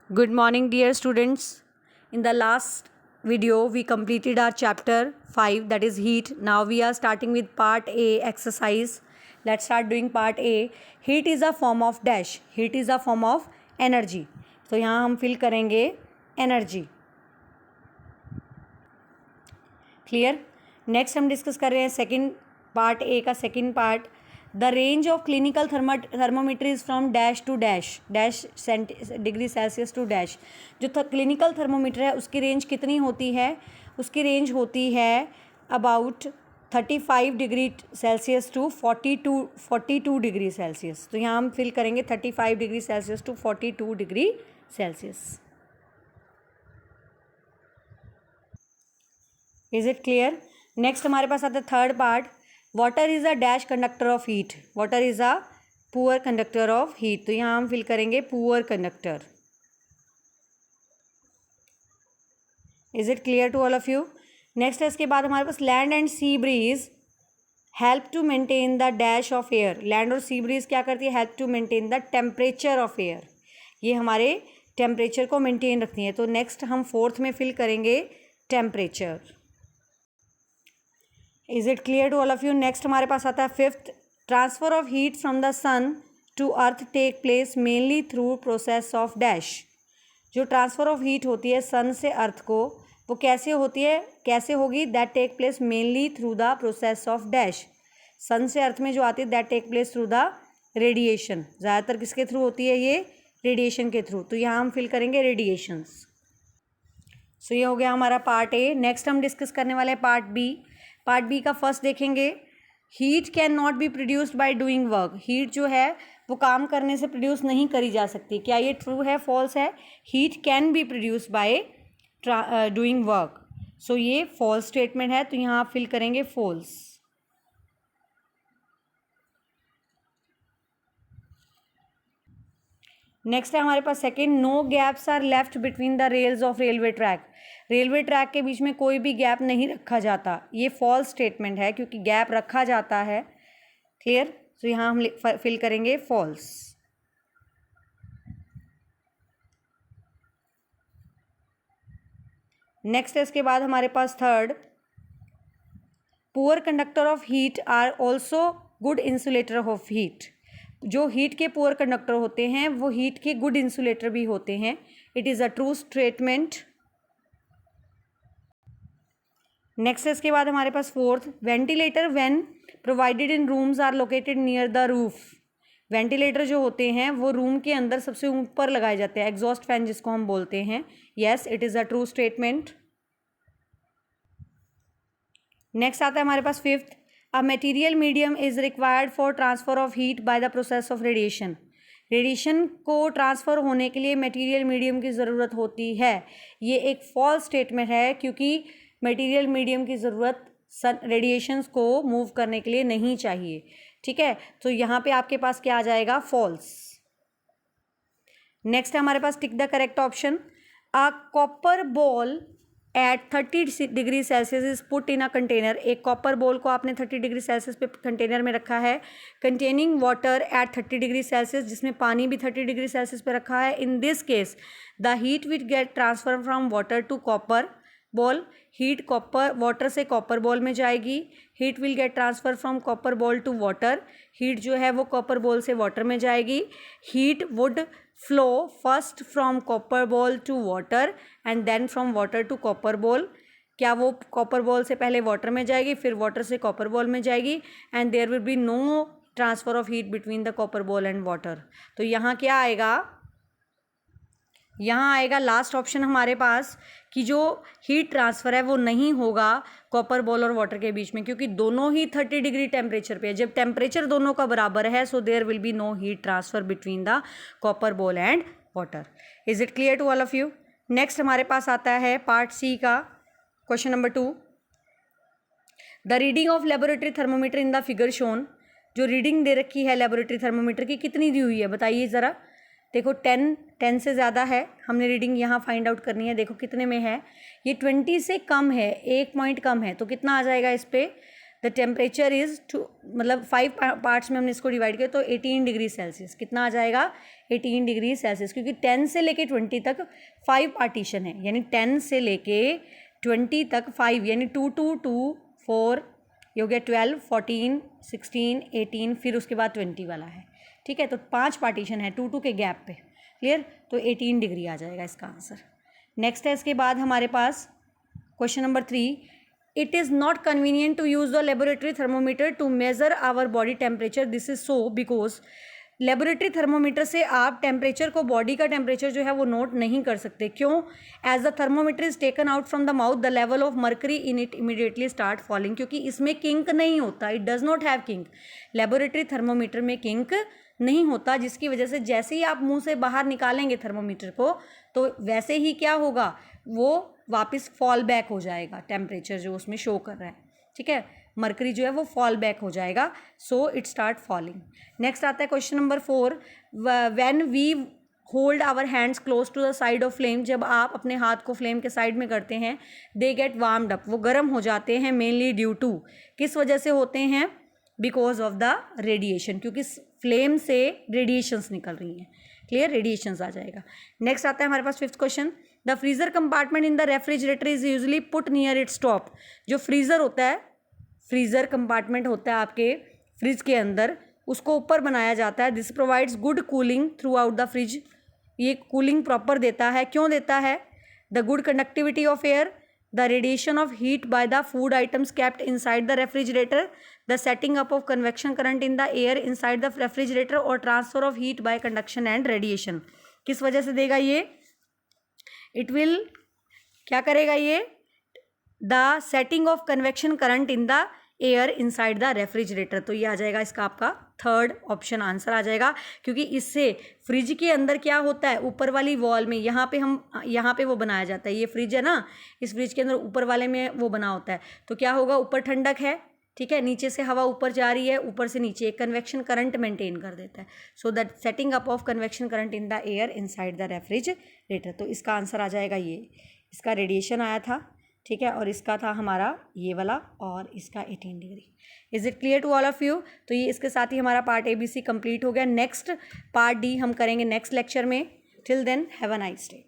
Good morning, dear students. In the last video, we completed our chapter 5, that is heat. Now we are starting with part A exercise. Let's start doing part A. Heat is a form of dash. Heat is a form of energy. तो यहाँ हम fill करेंगे energy. Clear? Next हम discuss कर रहे हैं second part A का second part. The range of clinical thermometer is from dash to dash degree Celsius to dash. जो क्लिनिकल थर्मोमीटर है उसकी रेंज कितनी होती है? उसकी रेंज होती है about 35 degree Celsius to 42 degree Celsius. तो यहाँ हम फिल करेंगे 35 degree Celsius to 42 degree Celsius. Is it clear? Next हमारे पास आता है third part. Water is a dash conductor of heat. Water is a poor conductor of heat. तो यहाँ हम फिल करेंगे poor conductor. Is it clear to all of you? Next है इसके बाद हमारे पास land and C breeze help to maintain the dash of air. Land और सी ब्रीज क्या करती है? Help to maintain the temperature of air. ये हमारे टेम्परेचर को मेंटेन रखती है. तो नेक्स्ट हम फोर्थ में फिल करेंगे temperature. Is it clear to all of you? Next हमारे पास आता है fifth. Transfer of heat from the sun to earth take place mainly through process of dash. जो ट्रांसफ़र ऑफ हीट होती है सन से अर्थ को, वो कैसे होती है, कैसे होगी? That take place mainly through the process of dash. Sun से अर्थ में जो आती है that take place through the radiation. ज़्यादातर किसके थ्रू होती है? ये रेडिएशन के थ्रू. तो यहाँ हम फिल करेंगे रेडिएशंस. सो ये हो गया हमारा पार्ट ए. नेक्स्ट हम डिस्कस करने वाले हैं पार्ट बी. पार्ट बी का फर्स्ट देखेंगे. Heat can not be produced by doing work. Heat जो है वो काम करने से प्रोड्यूस नहीं करी जा सकती. क्या ये ट्रू है, फॉल्स है? Heat can be produced by doing work. So ये फॉल्स स्टेटमेंट है. तो यहाँ आप फिल करेंगे फॉल्स. नेक्स्ट है हमारे पास second. No gaps are left between the rails of railway track. Railway track के बीच में कोई भी गैप नहीं रखा जाता. ये फॉल्स स्टेटमेंट है क्योंकि गैप रखा जाता है. क्लियर? तो यहाँ हम फिल करेंगे फॉल्स. नेक्स्ट है इसके बाद हमारे पास third. Poor conductor of heat are also good insulator of heat. जो हीट के पुअर कंडक्टर होते हैं वो हीट के गुड इंसुलेटर भी होते हैं. It is a true statement. Next इसके बाद हमारे पास fourth. Ventilator when provided in rooms are located near the roof. Ventilator जो होते हैं वो रूम के अंदर सबसे ऊपर लगाए जाते हैं. एग्जॉस्ट फैन जिसको हम बोलते हैं. Yes, it is a true statement. Next आता है हमारे पास fifth. A material medium is required for transfer of heat by the process of radiation. Radiation को ट्रांसफ़र होने के लिए मटेरियल मीडियम की ज़रूरत होती है. ये एक फॉल्स स्टेटमेंट है क्योंकि मटेरियल मीडियम की ज़रूरत रेडिएशंस को मूव करने के लिए नहीं चाहिए. ठीक है? तो यहाँ पे आपके पास क्या आ जाएगा? फॉल्स. नेक्स्ट है हमारे पास tick the correct option. A copper ball at 30 degree Celsius is put in a container. एक कॉपर बॉल को आपने 30 डिग्री सेल्सियस पे कंटेनर में रखा है. Containing water at 30 degree Celsius, जिसमें पानी भी 30 डिग्री सेल्सियस पे रखा है. In this case the heat will get transfer from water to copper ball. Heat copper water से कॉपर बॉल में जाएगी. Heat will get transfer from copper ball to water. Heat जो है वो कॉपर बॉल से वाटर में जाएगी. Heat would flow first from copper ball to water and then from water to copper ball. क्या वो कॉपर बॉल से पहले वाटर में जाएगी, फिर वाटर से कॉपर बॉल में जाएगी. And there will be no transfer of heat between the copper ball and water. तो यहाँ क्या आएगा? यहाँ आएगा लास्ट ऑप्शन हमारे पास कि जो हीट ट्रांसफ़र है वो नहीं होगा कॉपर बॉल और वाटर के बीच में, क्योंकि दोनों ही 30 डिग्री टेम्परेचर पे है. जब टेम्परेचर दोनों का बराबर है so there will be no heat transfer between the copper ball and water. Is it clear to all of you? Next हमारे पास आता है पार्ट सी का question number 2. The reading of laboratory thermometer in the figure shown. जो reading दे रखी है laboratory thermometer की कितनी दी हुई है बताइए ज़रा. देखो 10 से ज़्यादा है. हमने रीडिंग यहाँ फाइंड आउट करनी है. देखो कितने में है. ये 20 से कम है, 1 पॉइंट कम है. तो कितना आ जाएगा इस पर? द टेम्परेचर इज़ टू, मतलब 5 पार्ट्स में हमने इसको डिवाइड किया तो 18 डिग्री सेल्सियस। कितना आ जाएगा? 18 डिग्री सेल्सियस, क्योंकि 10 से लेके 20 तक 5 पार्टीशन है, यानी 10 से लेके 20 तक 5, यानी 2 2 2 4, ये हो गया 12 14 16 18, फिर उसके बाद 20 वाला है। ठीक है, तो 5 पार्टीशन है 2 2 के गैप पे। क्लियर? तो 18 डिग्री आ जाएगा इसका आंसर। नेक्स्ट है इसके बाद हमारे पास question number 3, it is not convenient to use the laboratory thermometer to measure our body temperature. This is so because laboratory thermometer से आप टेम्परेचर को, बॉडी का टेम्परेचर जो है वो नोट नहीं कर सकते। क्यों? As the thermometer is taken out from the mouth the level of mercury in it immediately start falling, क्योंकि इसमें किंक नहीं होता, it does not have kink. Laboratory thermometer में किंक नहीं होता, जिसकी वजह से जैसे ही आप मुंह से बाहर निकालेंगे थर्मोमीटर को, तो वैसे ही क्या होगा, वो वापस फॉल बैक हो जाएगा टेम्परेचर जो उसमें शो कर रहा है। ठीक है, मरकरी जो है वो फॉल बैक हो जाएगा, so it start falling. Next आता है question number 4, when we hold our hands close to the side of flame, जब आप अपने हाथ को फ्लेम के साइड में करते हैं, दे गेट वार्म्ड अप, वो गर्म हो जाते हैं, मेनली ड्यू टू, किस वजह से होते हैं? बिकॉज ऑफ द रेडिएशन, क्योंकि फ्लेम से रेडिएशंस निकल रही हैं। क्लियर? रेडिएशंस आ जाएगा। नेक्स्ट आता है हमारे पास 5th question, the freezer compartment in the refrigerator is usually put near its top. जो फ्रीज़र होता है, फ्रीज़र कंपार्टमेंट होता है आपके फ्रिज के अंदर, उसको ऊपर बनाया जाता है। This provides good cooling throughout the fridge, ये कूलिंग प्रॉपर देता है। क्यों देता है? The good conductivity of air, the radiation of heat by the food items kept inside the refrigerator, the setting up of convection current in the air inside the refrigerator, और transfer of heat by conduction and radiation. किस वजह से देगा ये? It will क्या करेगा ये? The setting of convection current in the air inside the refrigerator. तो ये आ जाएगा इसका आपका 3rd ऑप्शन आंसर आ जाएगा, क्योंकि इससे फ्रिज के अंदर क्या होता है, ऊपर वाली वॉल में, यहाँ पे वो बनाया जाता है, ये फ्रिज है ना, इस फ्रिज के अंदर ऊपर वाले में वो बना होता है, तो क्या होगा, ऊपर ठंडक है, ठीक है, नीचे से हवा ऊपर जा रही है, ऊपर से नीचे एक कन्वेक्शन करंट मेंटेन कर देता है। So that setting up of convection current in the air inside the refrigerator. तो इसका आंसर आ जाएगा ये, इसका रेडिएशन आया था, ठीक है, और इसका था हमारा ये वाला, और इसका 18 degree. Is it clear to all of you? तो ये इसके साथ ही हमारा पार्ट ABC कंप्लीट हो गया। नेक्स्ट पार्ट D हम करेंगे नेक्स्ट लेक्चर में। Till then have a nice day.